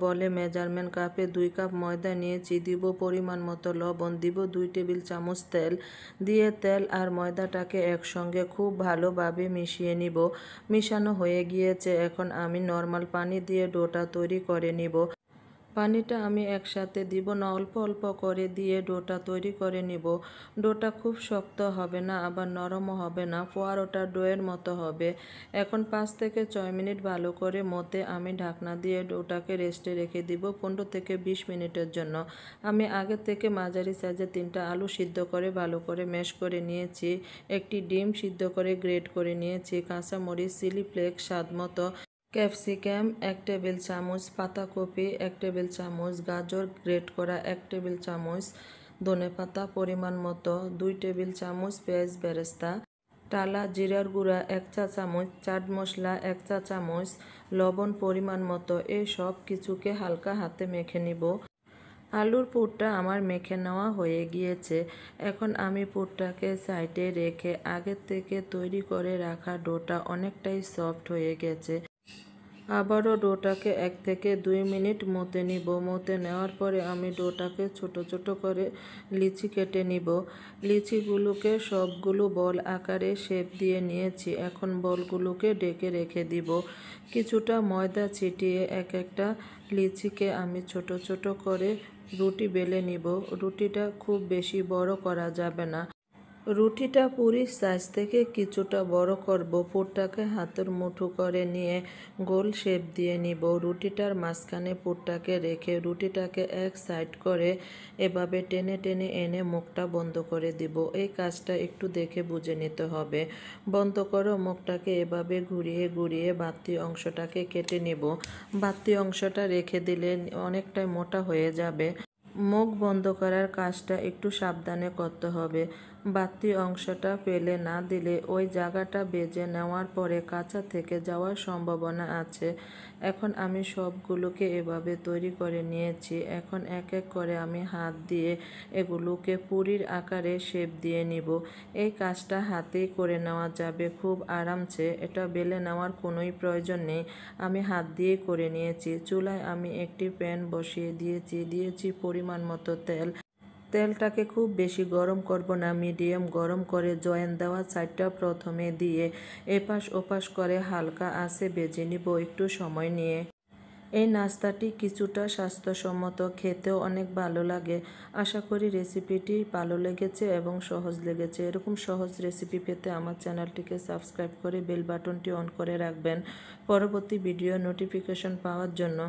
বলে মেজারমেন্ট কাপে 2 কাপ ময়দা নিয়েছি, দিব পরিমাণ মতো লবণ, দিব 2 টেবিল চামচ তেল, দিয়ে তেল আর ময়দাটাকে একসঙ্গে খুব ভালোভাবে মিশিয়ে নিব। মিশানো হয়ে গিয়েছে, এখন আমি নর্মাল পানি দিয়ে ডোটা তৈরি করে নিব। পানিটা আমি একসাথে দিব না, অল্প অল্প করে দিয়ে ডোটা তৈরি করে নিব। ডোটা খুব শক্ত হবে না, আবার নরমও হবে না, পোয়ারোটা ডোয়ের মতো হবে। এখন 5 থেকে 6 মিনিট ভালো করে মতে আমি ঢাকনা দিয়ে ডোটাকে রেস্টে রেখে দিব 15 থেকে 20 মিনিটের জন্য। আমি আগে থেকে মাঝারি সাইজে 3টা আলু সিদ্ধ করে ভালো করে ম্যাশ করে নিয়েছি, একটি ডিম সিদ্ধ করে গ্রেট করে নিয়েছি, কাঁচামরিচ, চিলি ফ্লেক্স স্বাদ মতো, ক্যাপসিকাম 1 টেবিল চামচ, পাতাকপি 1 টেবিল চামচ, গাজর গ্রেট করা 1 টেবিল চামচ, ধনেপাতা পরিমাণ মতো, 2 টেবিল চামচ পেঁয়াজ বেরেস্তা, টালা জিরার গুঁড়া 1 চা চামচ, চাট মশলা 1 চা চামচ, লবণ পরিমাণ মতো। এই সব কিছুকে হালকা হাতে মেখে নিব। আলুর পুরটা আমার মেখে নেওয়া হয়ে গিয়েছে। এখন আমি পুরটাকে সাইডে রেখে আগের থেকে তৈরি করে রাখা ডোটা অনেকটাই সফট হয়ে গেছে। আবারও ডোটাকে 1 থেকে 2 মিনিট মতে নিব। মতে নেওয়ার পরে আমি ডোটাকে ছোট ছোট করে লিচি কেটে নিব। লিচিগুলোকে সবগুলো বল আকারে শেপ দিয়ে নিয়েছি। এখন বলগুলোকে ঢেকে রেখে দিব। কিছুটা ময়দা ছিটিয়ে এক একটা লিচিকে আমি ছোট ছোট করে রুটি বেলে নিব। রুটিটা খুব বেশি বড় করা যাবে না। রুটিটা পুরির সাইজ থেকে কিছুটা বড় করব। পুরটাকে হাতের মুঠো করে নিয়ে গোল শেপ দিয়ে নিব। রুটিটার মাঝখানে পুরটাকে রেখে রুটিটাকে এক সাইড করে এভাবে টেনে টেনে এনে মুখটা বন্ধ করে দিব। এই কাজটা একটু দেখে বুঝে নিতে হবে। বন্ধ করো মুখটাকে, এভাবে ঘুরিয়ে ঘুরিয়ে বাড়তি অংশটাকে কেটে নিব। বাড়তি অংশটা রেখে দিলে অনেকটাই মোটা হয়ে যাবে। মুখ বন্ধ করার কাজটা একটু সাবধানে করতে হবে। বাড়তি অংশটা ফেলে না দিলে ওই জায়গাটা বেজে নেওয়ার পরে কাঁচা থেকে যাওয়ার সম্ভাবনা আছে। এখন আমি সবগুলোকে এভাবে তৈরি করে নিয়েছি। এখন এক এক করে আমি হাত দিয়ে এগুলোকে পুরির আকারে শেপ দিয়ে নিব। এই কাজটা হাতেই করে নেওয়া যাবে খুব আরামসে, এটা বেলে নেওয়ার কোনোই প্রয়োজন নেই। আমি হাত দিয়ে করে নিয়েছি। চুলায় আমি একটি প্যান বসিয়ে দিয়েছি পরিমাণ মতো তেল। তেলটাকে খুব বেশি গরম করব না, মিডিয়াম গরম করে জয়েন দেওয়া সাইডটা প্রথমে দিয়ে এপাশ ওপাশ করে হালকা আঁচে ভেজে নিব একটু সময় নিয়ে। এই নাস্তাটি কিছুটা স্বাস্থ্যসম্মত, খেতেও অনেক ভালো লাগে। আশা করি রেসিপিটি ভালো লেগেছে এবং সহজ লেগেছে। এরকম সহজ রেসিপি পেতে আমার চ্যানেলটিকে সাবস্ক্রাইব করে বেল বাটনটি অন করে রাখবেন পরবর্তী ভিডিও নোটিফিকেশন পাওয়ার জন্য।